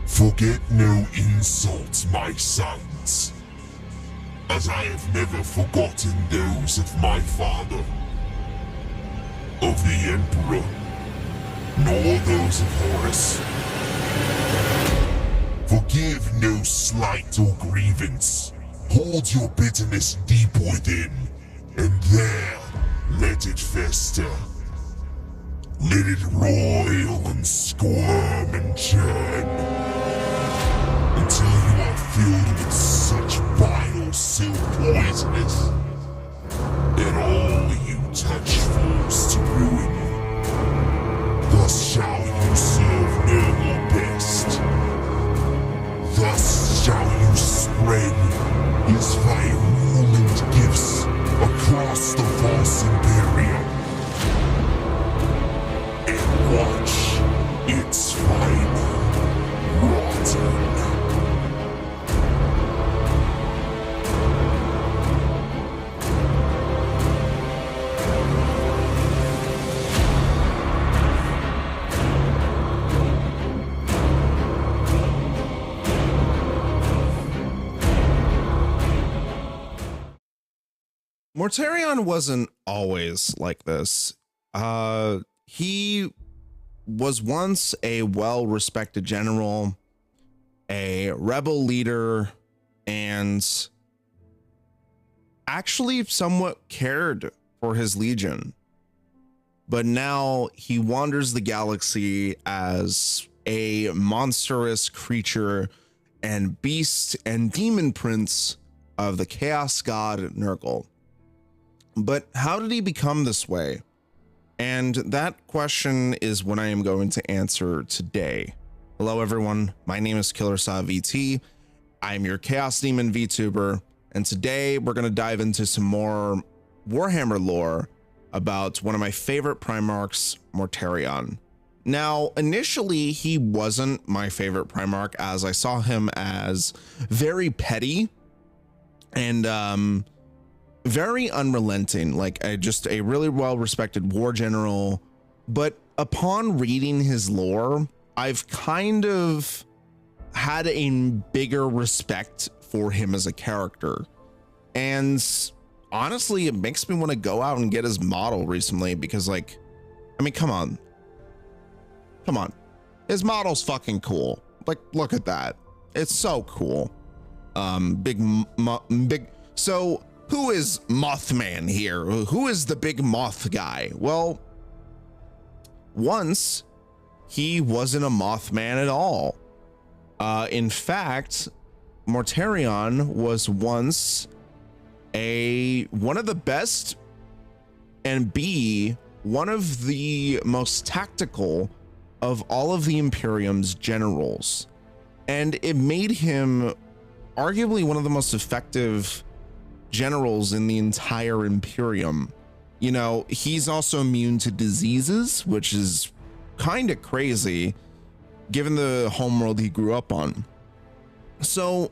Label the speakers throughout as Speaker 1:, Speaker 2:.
Speaker 1: Forget no insult, my sons, as I have never forgotten those of my father, of the Emperor, nor those of Horus. Forgive no slight or grievance. Hold your bitterness deep within, and there let it fester. Let it roil and squirm and churn, until you are filled with such bile so poisonous that all you touch falls to ruin. Thus shall you serve noble best. Thus shall you spread his virulent gifts across the false Imperium, and watch its final rotten.
Speaker 2: Mortarion wasn't always like this. He was once a well-respected general, a rebel leader, and actually somewhat cared for his legion. But now he wanders the galaxy as a monstrous creature and beast and demon prince of the chaos god Nurgle. But how did he become this way? And that question is what I am going to answer today. Hello everyone, my name is KillerSawVT. I'm your Chaos Demon VTuber, and today we're going to dive into some more Warhammer lore about one of my favorite Primarchs, Mortarion. Now, initially he wasn't my favorite Primarch, as I saw him as very petty and very unrelenting, like just a really well-respected war general. But upon reading his lore, I've kind of had a bigger respect for him as a character. And honestly, it makes me want to go out and get his model recently because, like, I mean, come on. His model's fucking cool. Like, look at that. It's so cool. Big. So who is Mothman here? Who is the big moth guy? Well, once he wasn't a Mothman at all. In fact, Mortarion was once one of the best and one of the most tactical of all of the Imperium's generals. And it made him arguably one of the most effective generals in the entire Imperium. You know, he's also immune to diseases, which is kind of crazy given the homeworld he grew up on. So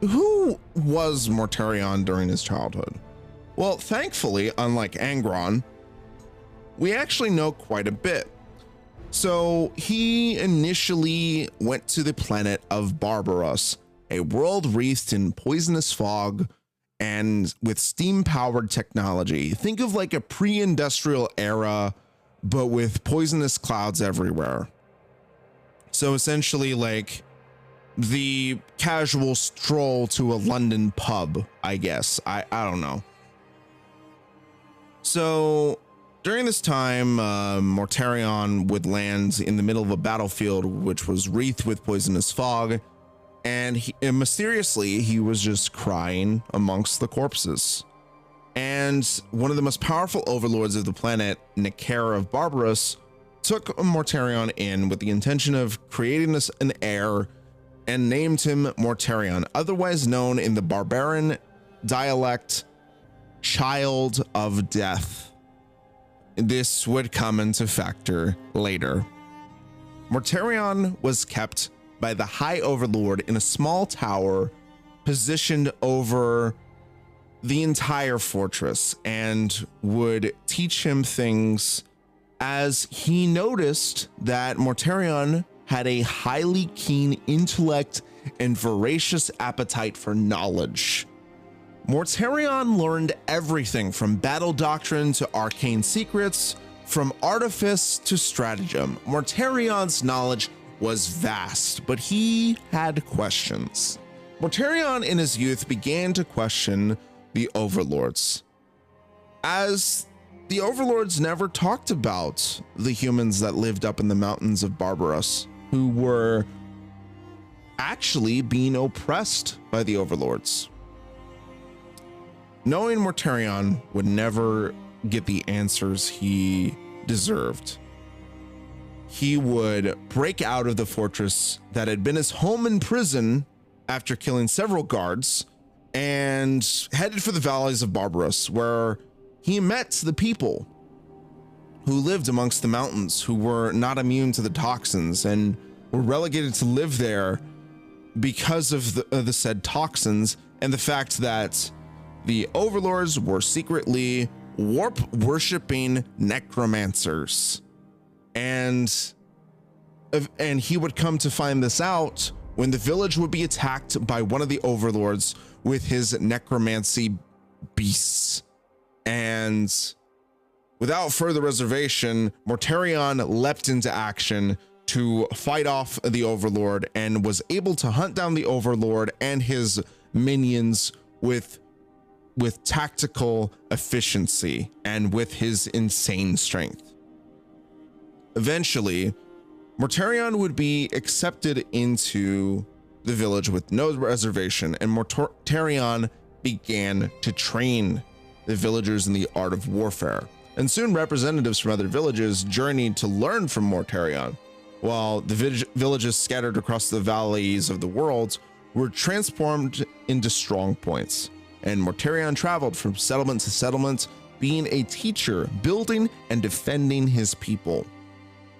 Speaker 2: who was Mortarion during his childhood? Well, thankfully, unlike Angron, we actually know quite a bit. So he initially went to the planet of Barbarus, a world wreathed in poisonous fog and with steam-powered technology. Think of like a pre-industrial era, but with poisonous clouds everywhere. So essentially like the casual stroll to a London pub, I guess. I don't know. So during this time, Mortarion would land in the middle of a battlefield which was wreathed with poisonous fog, and mysteriously he was just crying amongst the corpses. And one of the most powerful overlords of the planet, Nikaea of Barbarus, took Mortarion in with the intention of creating an heir and named him Mortarion, otherwise known in the barbarian dialect, Child of Death. This would come into factor later. Mortarion was kept by the High Overlord in a small tower positioned over the entire fortress and would teach him things as he noticed that Mortarion had a highly keen intellect and voracious appetite for knowledge. Mortarion learned everything from battle doctrine to arcane secrets, from artifice to stratagem. Mortarion's knowledge was vast, but he had questions. Mortarion in his youth began to question the overlords, as the overlords never talked about the humans that lived up in the mountains of Barbarus, who were actually being oppressed by the overlords. Knowing Mortarion would never get the answers he deserved, he would break out of the fortress that had been his home and prison after killing several guards and headed for the valleys of Barbarus, where he met the people who lived amongst the mountains, who were not immune to the toxins and were relegated to live there because of the said toxins, and the fact that the overlords were secretly warp worshipping necromancers. And he would come to find this out when the village would be attacked by one of the overlords with his necromancy beasts. And without further reservation, Mortarion leapt into action to fight off the overlord and was able to hunt down the overlord and his minions with tactical efficiency and with his insane strength. Eventually, Mortarion would be accepted into the village with no reservation, and Mortarion began to train the villagers in the art of warfare. And soon representatives from other villages journeyed to learn from Mortarion, while the villages scattered across the valleys of the world were transformed into strong points. And Mortarion traveled from settlement to settlement, being a teacher, building and defending his people.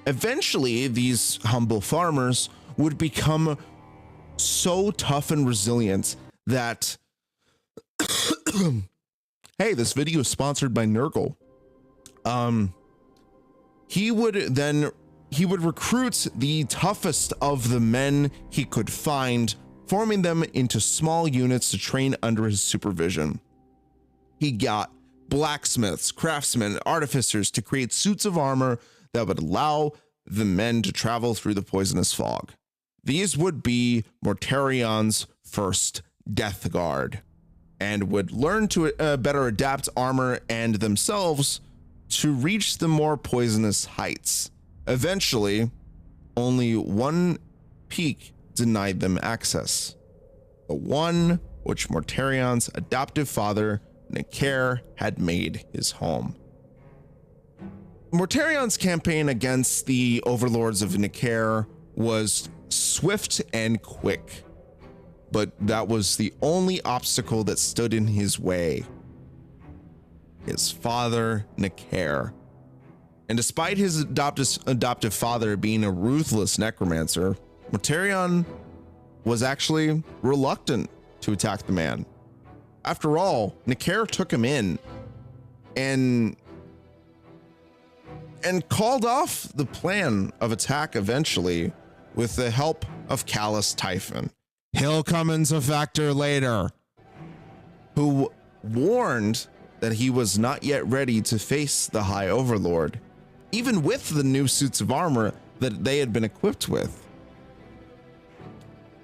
Speaker 2: Eventually, these humble farmers would become so tough and resilient that hey, this video is sponsored by Nurgle. He would recruit the toughest of the men he could find, forming them into small units to train under his supervision. He got blacksmiths, craftsmen, artificers to create suits of armor that would allow the men to travel through the poisonous fog. These would be Mortarion's first death guard, and would learn to better adapt armor and themselves to reach the more poisonous heights. Eventually, only one peak denied them access, the one which Mortarion's adoptive father, Nikaea, had made his home. Mortarion's campaign against the overlords of Nikaea was swift and quick, but that was the only obstacle that stood in his way: his father, Nikaea. And despite his adoptive father being a ruthless necromancer, Mortarion was actually reluctant to attack the man. After all, Nikaea took him in and called off the plan of attack eventually with the help of Callous Typhon. He'll come into factor later, who warned that he was not yet ready to face the High Overlord, even with the new suits of armor that they had been equipped with.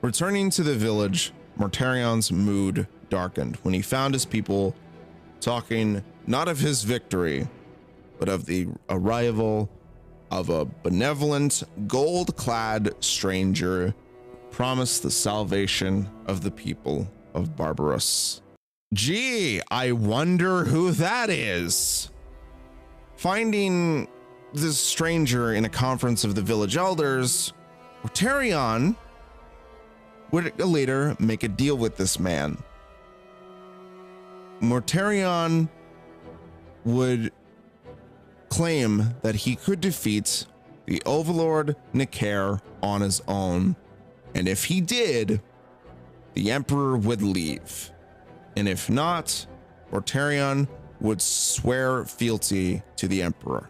Speaker 2: Returning to the village, Mortarion's mood darkened when he found his people talking not of his victory, but of the arrival of a benevolent, gold-clad stranger who promised the salvation of the people of Barbarus. Gee, I wonder who that is. Finding this stranger in a conference of the village elders, Mortarion would later make a deal with this man. Mortarion would claim that he could defeat the overlord Nikaea on his own, and if he did, the emperor would leave, and if not, Mortarion would swear fealty to the emperor.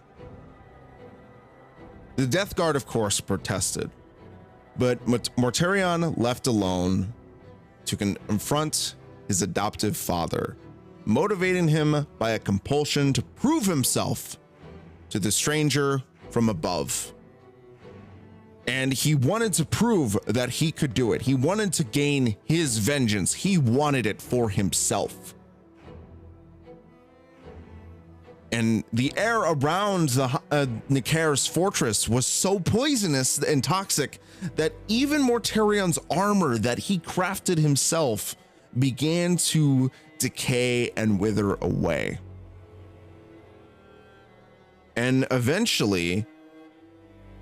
Speaker 2: The Death Guard, of course, protested, But Mortarion left alone to confront his adoptive father, motivating him by a compulsion to prove himself to the stranger from above. And he wanted to prove that he could do it. He wanted to gain his vengeance. He wanted it for himself. And the air around the Nikaea's fortress was so poisonous and toxic that even Mortarion's armor that he crafted himself began to decay and wither away. And eventually,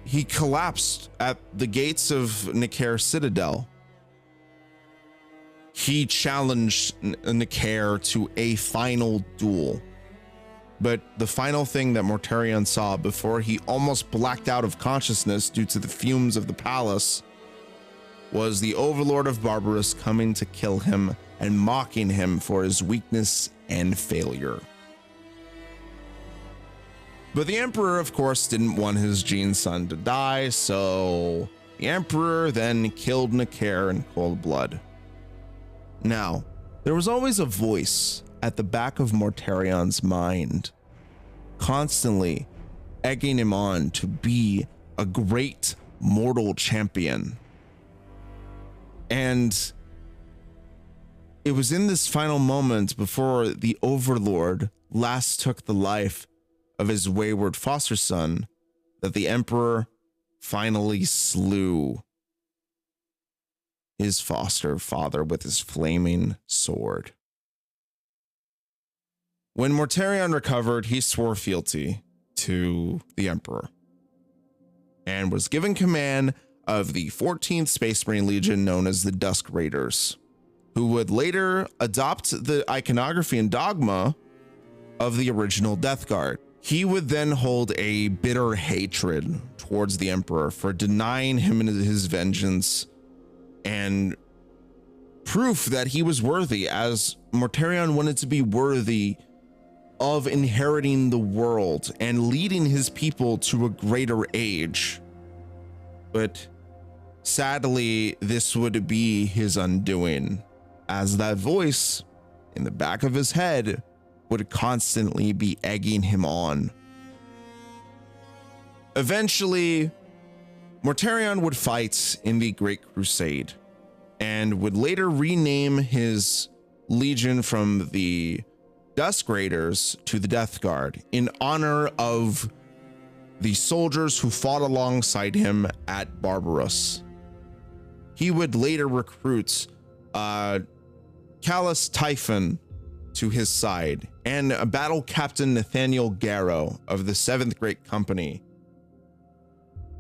Speaker 2: he collapsed at the gates of Nikaea Citadel. He challenged Nikaea to a final duel. But the final thing that Mortarion saw before he almost blacked out of consciousness due to the fumes of the palace was the overlord of Barbarus coming to kill him and mocking him for his weakness and failure. But the Emperor, of course, didn't want his gene son to die, so the Emperor then killed Nikaea in cold blood. Now, there was always a voice at the back of Mortarion's mind, constantly egging him on to be a great mortal champion. And it was in this final moment before the Overlord last took the life of his wayward foster son that the Emperor finally slew his foster father with his flaming sword. When Mortarion recovered, he swore fealty to the Emperor and was given command of the 14th Space Marine Legion known as the Dusk Raiders, who would later adopt the iconography and dogma of the original Death Guard. He would then hold a bitter hatred towards the Emperor for denying him his vengeance and proof that he was worthy, as Mortarion wanted to be worthy of inheriting the world and leading his people to a greater age. But sadly, this would be his undoing, as that voice in the back of his head would constantly be egging him on. Eventually, Mortarion would fight in the Great Crusade and would later rename his legion from the Dusk Raiders to the Death Guard in honor of the soldiers who fought alongside him at Barbarus. He would later recruit Callus Typhon to his side and a battle captain Nathaniel Garrow of the 7th Great Company,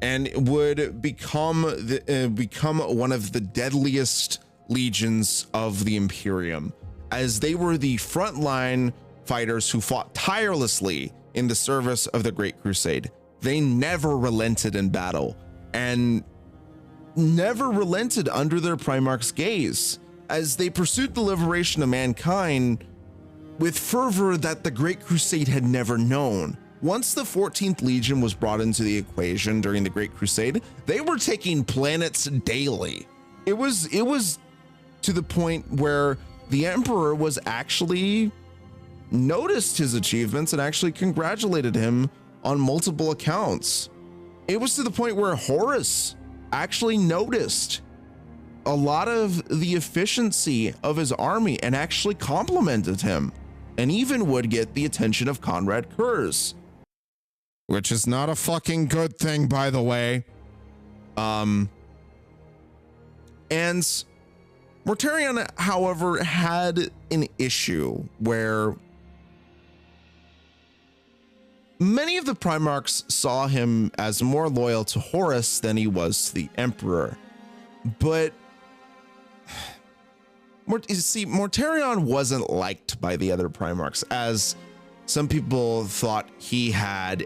Speaker 2: and would become one of the deadliest legions of the Imperium, as they were the frontline fighters who fought tirelessly in the service of the Great Crusade. They never relented in battle and never relented under their Primarch's gaze, as they pursued the liberation of mankind with fervor that the Great Crusade had never known. Once the 14th Legion was brought into the equation during the Great Crusade, they were taking planets daily. It was to the point where the Emperor was actually noticed his achievements and actually congratulated him on multiple accounts. It was to the point where Horus actually noticed a lot of the efficiency of his army and actually complimented him, and even would get the attention of Conrad Kurz, which is not a fucking good thing, by the way. And Mortarion, however, had an issue where many of the Primarchs saw him as more loyal to Horus than he was to the Emperor. But you see, Mortarion wasn't liked by the other Primarchs, as some people thought he had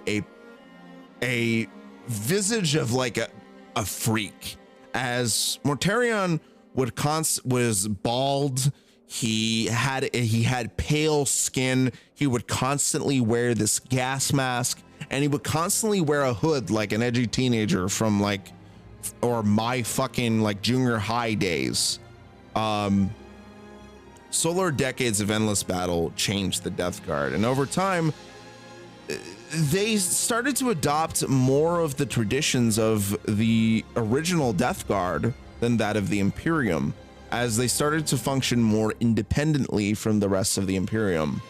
Speaker 2: a visage of like a freak, as Mortarion was bald. He had pale skin. He would constantly wear this gas mask, and he would constantly wear a hood like an edgy teenager from like or my fucking like junior high days. Solar decades of endless battle changed the Death Guard, and over time they started to adopt more of the traditions of the original Death Guard than that of the Imperium, as they started to function more independently from the rest of the Imperium.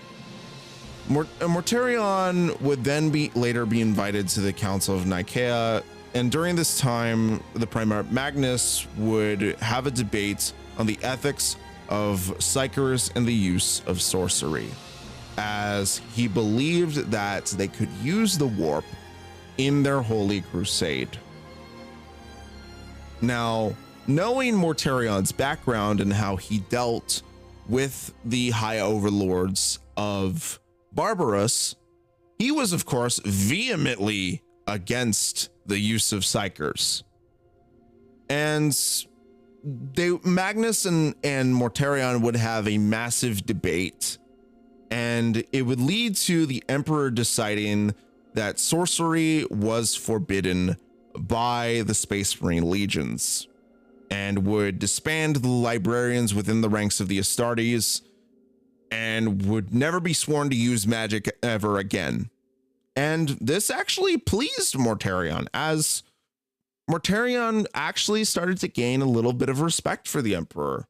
Speaker 2: Mortarion would then later be invited to the Council of Nikaea, and during this time, the Primarch Magnus would have a debate on the ethics of psychers and the use of sorcery, as he believed that they could use the warp in their Holy Crusade. Now, knowing Mortarion's background and how he dealt with the High Overlords of Barbarus, he was, of course, vehemently against the use of psychers. And Magnus and Mortarion would have a massive debate, and it would lead to the Emperor deciding that sorcery was forbidden by the Space Marine legions, and would disband the librarians within the ranks of the Astartes, and would never be sworn to use magic ever again. And this actually pleased Mortarion, as Mortarion actually started to gain a little bit of respect for the Emperor.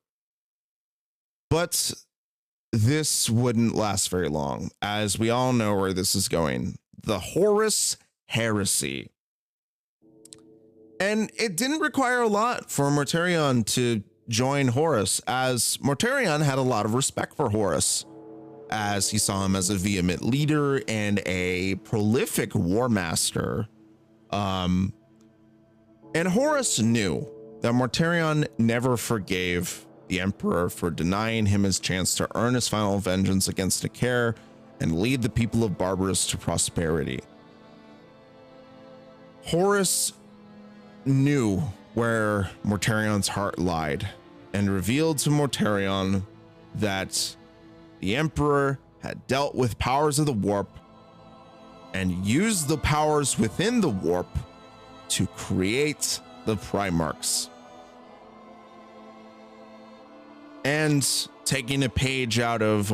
Speaker 2: But this wouldn't last very long, as we all know where this is going. The Horus Heresy. And it didn't require a lot for Mortarion to join Horus, as Mortarion had a lot of respect for Horus, as he saw him as a vehement leader and a prolific war master. And Horus knew that Mortarion never forgave the Emperor for denying him his chance to earn his final vengeance against Nikaea and lead the people of Barbarus to prosperity. Horus knew where Mortarion's heart lied, and revealed to Mortarion that the Emperor had dealt with powers of the warp and used the powers within the warp to create the Primarchs. And taking a page out of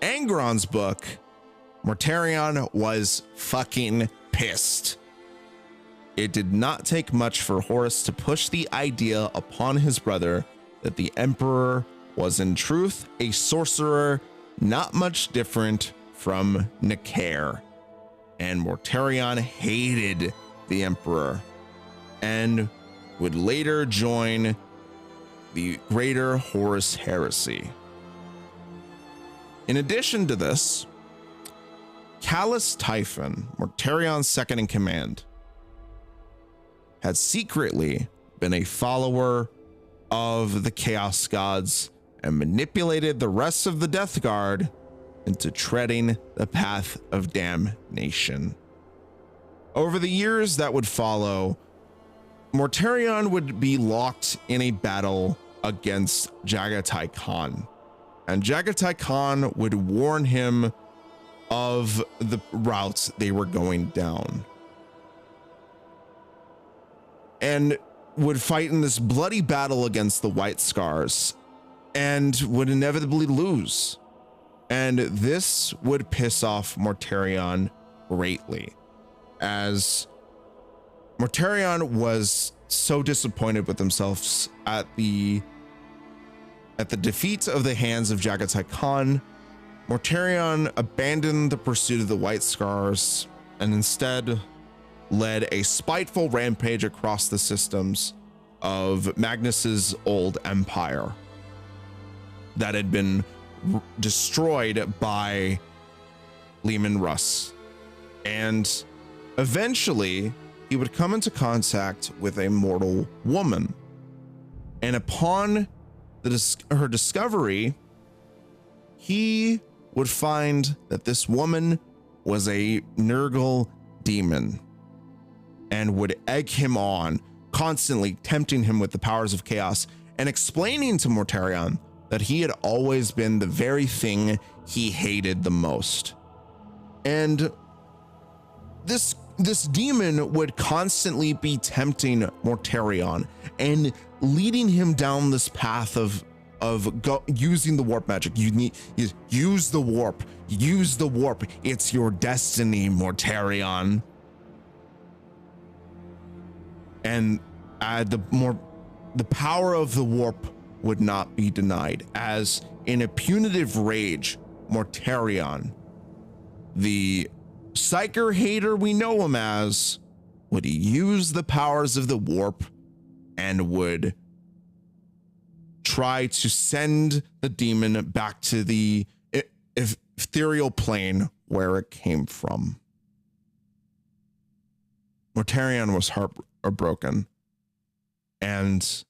Speaker 2: Angron's book, Mortarion was fucking pissed. It did not take much for Horus to push the idea upon his brother that the Emperor was in truth a sorcerer not much different from Nikaea. And Mortarion hated the Emperor and would later join the Greater Horus Heresy. In addition to this, Callus Typhon, Mortarion's second in command, had secretly been a follower of the Chaos Gods and manipulated the rest of the Death Guard into treading the path of damnation. Over the years that would follow, Mortarion would be locked in a battle against Jagatai Khan, and Jagatai Khan would warn him of the routes they were going down, and would fight in this bloody battle against the White Scars, and would inevitably lose. And this would piss off Mortarion greatly, as Mortarion was so disappointed with himself at the defeat of the hands of Jagatai Khan. Mortarion abandoned the pursuit of the White Scars and instead led a spiteful rampage across the systems of Magnus's old empire that had been destroyed by Leman Russ. And eventually he would come into contact with a mortal woman, and upon her discovery, he would find that this woman was a Nurgle demon and would egg him on, constantly tempting him with the powers of chaos and explaining to Mortarion that he had always been the very thing he hated the most. And this this demon would constantly be tempting Mortarion and leading him down this path of using the warp magic. Use the warp. Use the warp. It's your destiny, Mortarion. And the power of the warp would not be denied, as in a punitive rage, Mortarion, the psyker hater we know him as, would use the powers of the warp and would try to send the demon back to the ethereal plane where it came from. Mortarion was heartbroken and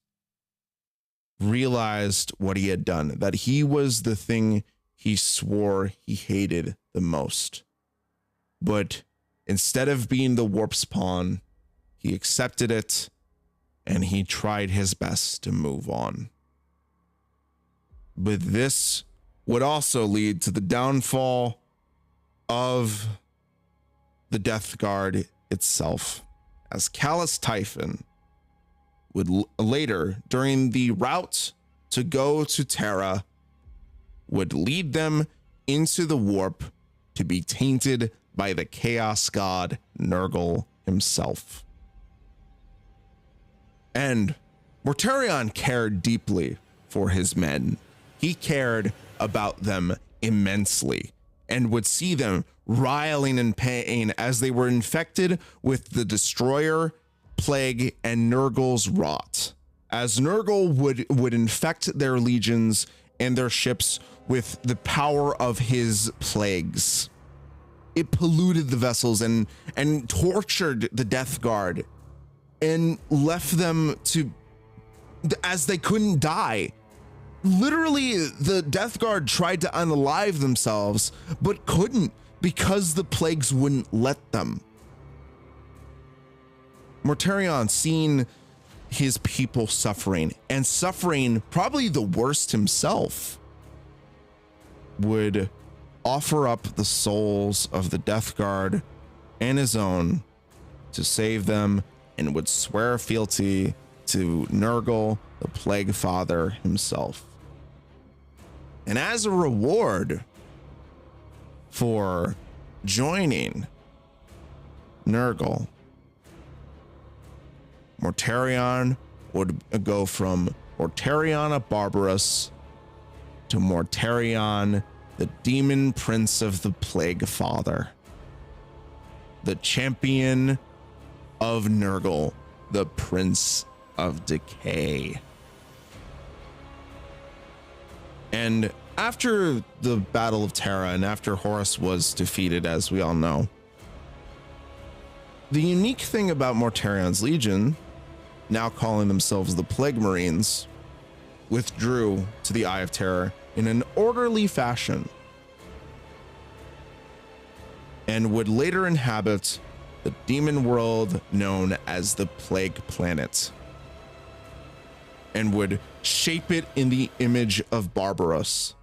Speaker 2: realized what he had done, that he was the thing he swore he hated the most. But instead of being the warp's pawn, he accepted it and he tried his best to move on. But this would also lead to the downfall of the Death Guard itself, as Callous Typhon would later, during the route to go to Terra, would lead them into the warp to be tainted by the chaos god Nurgle himself. And Mortarion cared deeply for his men. He cared about them immensely and would see them writhing in pain as they were infected with the Destroyer, Plague, and Nurgle's rot. As Nurgle would infect their legions and their ships with the power of his plagues. It polluted the vessels and tortured the Death Guard and left them as they couldn't die. Literally, the Death Guard tried to unalive themselves, but couldn't because the plagues wouldn't let them. Mortarion, seeing his people suffering, and suffering probably the worst himself, would offer up the souls of the Death Guard and his own to save them, and would swear fealty to Nurgle, the Plague Father himself. And as a reward for joining Nurgle, Mortarion would go from Mortarion of Barbarus to Mortarion, the demon prince of the Plague Father, the champion of Nurgle, the prince of decay. And after the Battle of Terra, and after Horus was defeated, as we all know, the unique thing about Mortarion's Legion, now calling themselves the Plague Marines, withdrew to the Eye of Terror in an orderly fashion and would later inhabit the demon world known as the Plague Planet, and would shape it in the image of Barbarus.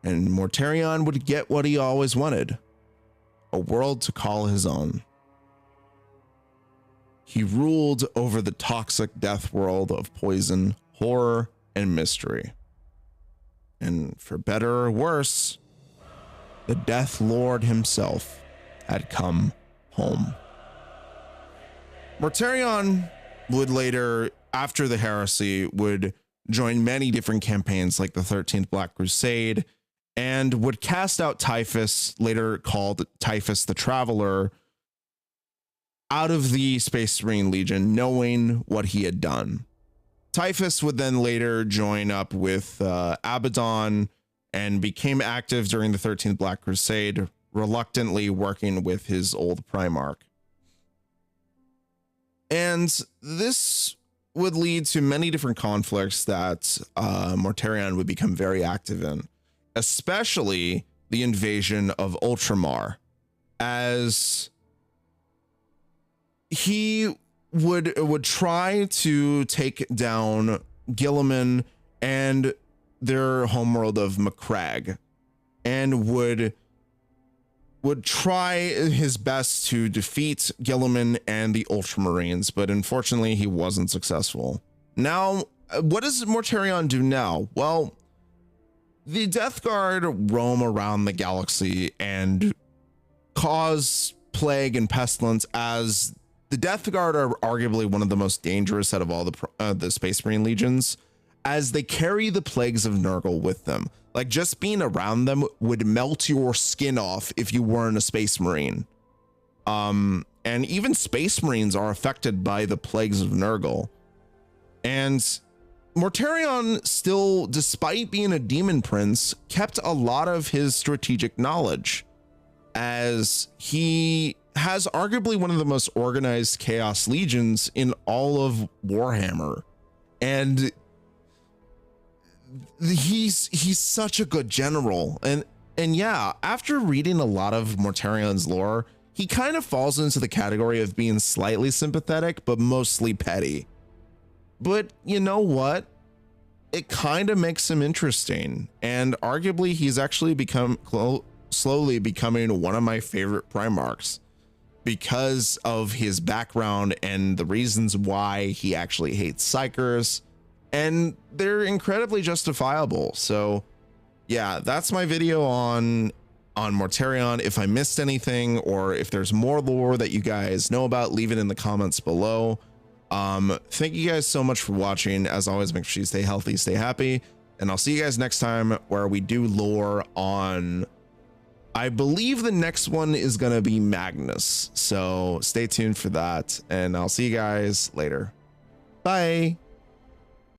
Speaker 2: And Mortarion would get what he always wanted: a world to call his own. He ruled over the toxic death world of poison, horror, and mystery. And for better or worse, the Death Lord himself had come home. Mortarion would later, after the heresy, would join many different campaigns like the 13th Black Crusade, and would cast out Typhus, later called Typhus the Traveler, out of the Space Marine Legion, knowing what he had done. Typhus would then later join up with Abaddon and became active during the 13th Black Crusade, reluctantly working with his old Primarch. And this would lead to many different conflicts that Mortarion would become very active in, especially the invasion of Ultramar, as he would try to take down Guilliman and their homeworld of Macragge, and would would try his best to defeat Gilliman and the Ultramarines, but unfortunately he wasn't successful. Now, what does Mortarion do now? Well, the Death Guard roam around the galaxy and cause plague and pestilence, as the Death Guard are arguably one of the most dangerous out of all the Space Marine legions, as they carry the plagues of Nurgle with them. Like, just being around them would melt your skin off if you weren't a Space Marine. And even Space Marines are affected by the plagues of Nurgle. And Mortarion still, despite being a demon prince, kept a lot of his strategic knowledge, as he has arguably one of the most organized Chaos Legions in all of Warhammer. And he's such a good general. And yeah, after reading a lot of Mortarion's lore, he kind of falls into the category of being slightly sympathetic, but mostly petty. But you know what? It kind of makes him interesting, and arguably he's actually become slowly becoming one of my favorite Primarchs because of his background and the reasons why he actually hates Psychers, and they're incredibly justifiable. So yeah, that's my video on Mortarion. If I missed anything, or if there's more lore that you guys know about, leave it in the comments below. Thank you guys so much for watching. As always, make sure you stay healthy, stay happy, and I'll see you guys next time where we do lore on, I believe the next one is gonna be Magnus, so stay tuned for that, and I'll see you guys later. Bye.